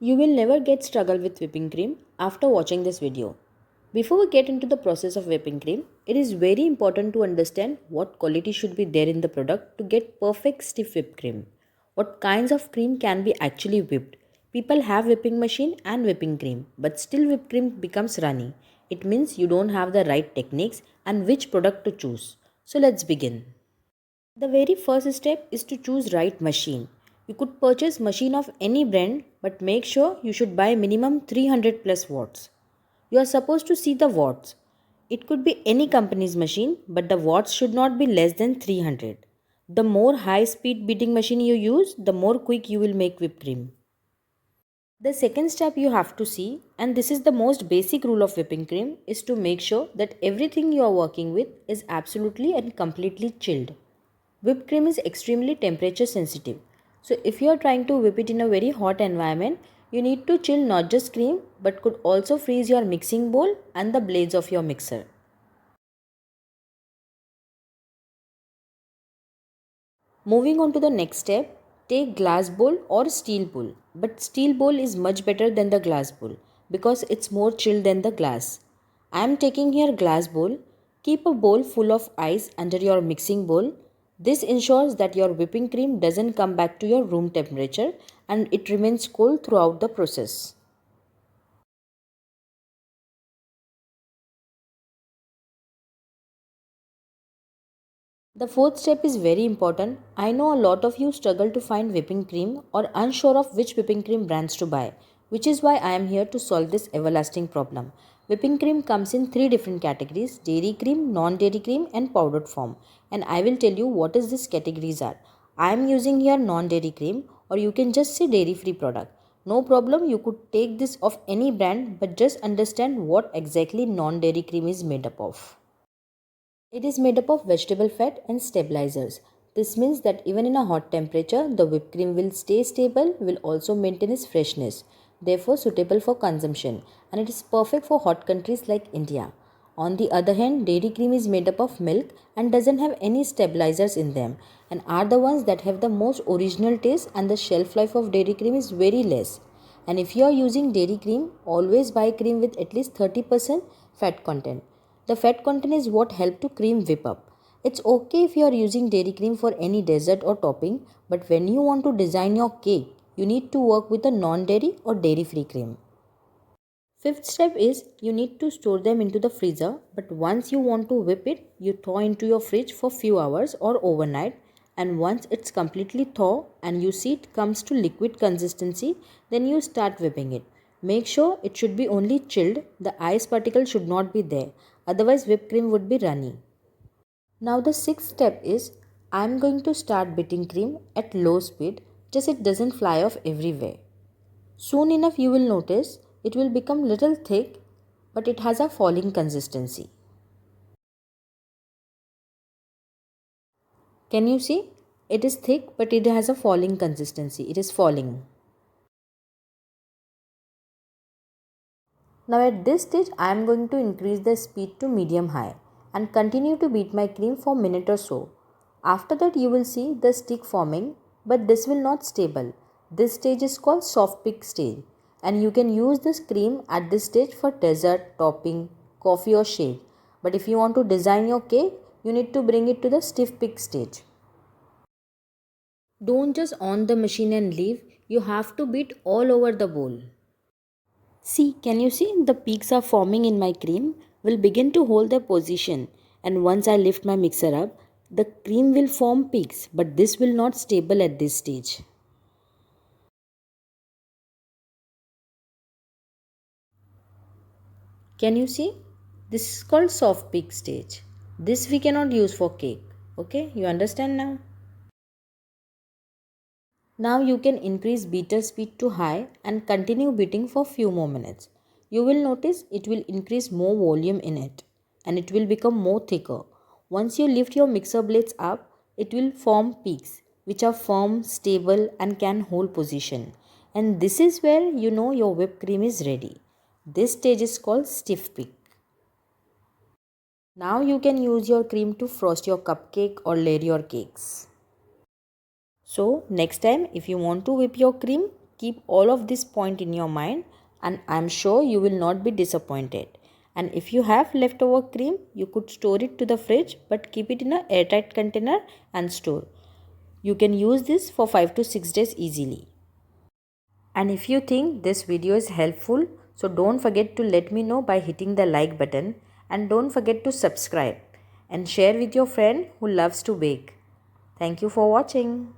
You will never get struggle with whipping cream after watching this video. Before we get into the process of whipping cream, it is very important to understand what quality should be there in the product to get perfect stiff whipped cream. What kinds of cream can be actually whipped? People have whipping machine and whipping cream, but still whipped cream becomes runny. It means you don't have the right techniques and which product to choose. So let's begin. The very first step is to choose right machine. You could purchase machine of any brand, but make sure you should buy minimum 300 plus watts. You are supposed to see the watts. It could be any company's machine, but the watts should not be less than 300. The more high speed beating machine you use, the more quick you will make whipped cream. The second step you have to see, and this is the most basic rule of whipping cream, is to make sure that everything you are working with is absolutely and completely chilled. Whipped cream is extremely temperature sensitive. So if you are trying to whip it in a very hot environment, you need to chill not just cream but could also freeze your mixing bowl and the blades of your mixer. Moving on to the next step, take glass bowl or steel bowl. But steel bowl is much better than the glass bowl because it's more chilled than the glass. I am taking here glass bowl. Keep a bowl full of ice under your mixing bowl. This ensures that your whipping cream doesn't come back to your room temperature and it remains cold throughout the process. The fourth step is very important. I know a lot of you struggle to find whipping cream or unsure of which whipping cream brands to buy, which is why I am here to solve this everlasting problem. Whipping cream comes in three different categories: dairy cream, non-dairy cream and powdered form. And I will tell you what is these categories are. I am using here non-dairy cream, or you can just say dairy free product. No problem, you could take this of any brand, but just understand what exactly non-dairy cream is made up of. It is made up of vegetable fat and stabilizers. This means that even in a hot temperature, the whipped cream will stay stable, will also maintain its freshness, therefore suitable for consumption, and it is perfect for hot countries like India. On the other hand, dairy cream is made up of milk and doesn't have any stabilizers in them and are the ones that have the most original taste, and the shelf life of dairy cream is very less. And if you are using dairy cream, always buy cream with at least 30% fat content. The fat content is what help to cream whip up. It's okay if you are using dairy cream for any dessert or topping, but when you want to design your cake, you need to work with a non-dairy or dairy-free cream. Fifth step is you need to store them into the freezer, but once you want to whip it, you thaw into your fridge for few hours or overnight, and once it's completely thaw and you see it comes to liquid consistency, then you start whipping it. Make sure it should be only chilled, the ice particle should not be there, otherwise whipped cream would be runny. Now the sixth step is I am going to start beating cream at low speed, just it doesn't fly off everywhere. Soon enough you will notice it will become little thick, but it has a falling consistency. Can you see? It is thick but it has a falling consistency. It is falling. Now at this stage I am going to increase the speed to medium high and continue to beat my cream for a minute or so. After that you will see the stick forming, but this will not stable. This stage is called soft peak stage, and you can use this cream at this stage for dessert, topping, coffee or shade. But if you want to design your cake, you need to bring it to the stiff peak stage. Don't just on the machine and leave, you have to beat all over the bowl. See, can you see the peaks are forming in my cream will begin to hold their position, and once I lift my mixer up, the cream will form peaks, but this will not stable at this stage. Can you see? This is called soft peak stage. This we cannot use for cake. Okay, you understand now? Now you can increase beater speed to high and continue beating for few more minutes. You will notice it will increase more volume in it and it will become more thicker. Once you lift your mixer blades up, it will form peaks which are firm, stable and can hold position. And this is where you know your whipped cream is ready. This stage is called stiff peak. Now you can use your cream to frost your cupcake or layer your cakes. So next time if you want to whip your cream, keep all of this point in your mind and I'm sure you will not be disappointed. And if you have leftover cream, you could store it to the fridge but keep it in an airtight container and store. You can use this for 5 to 6 days easily. And if you think this video is helpful, so don't forget to let me know by hitting the like button and don't forget to subscribe and share with your friend who loves to bake. Thank you for watching.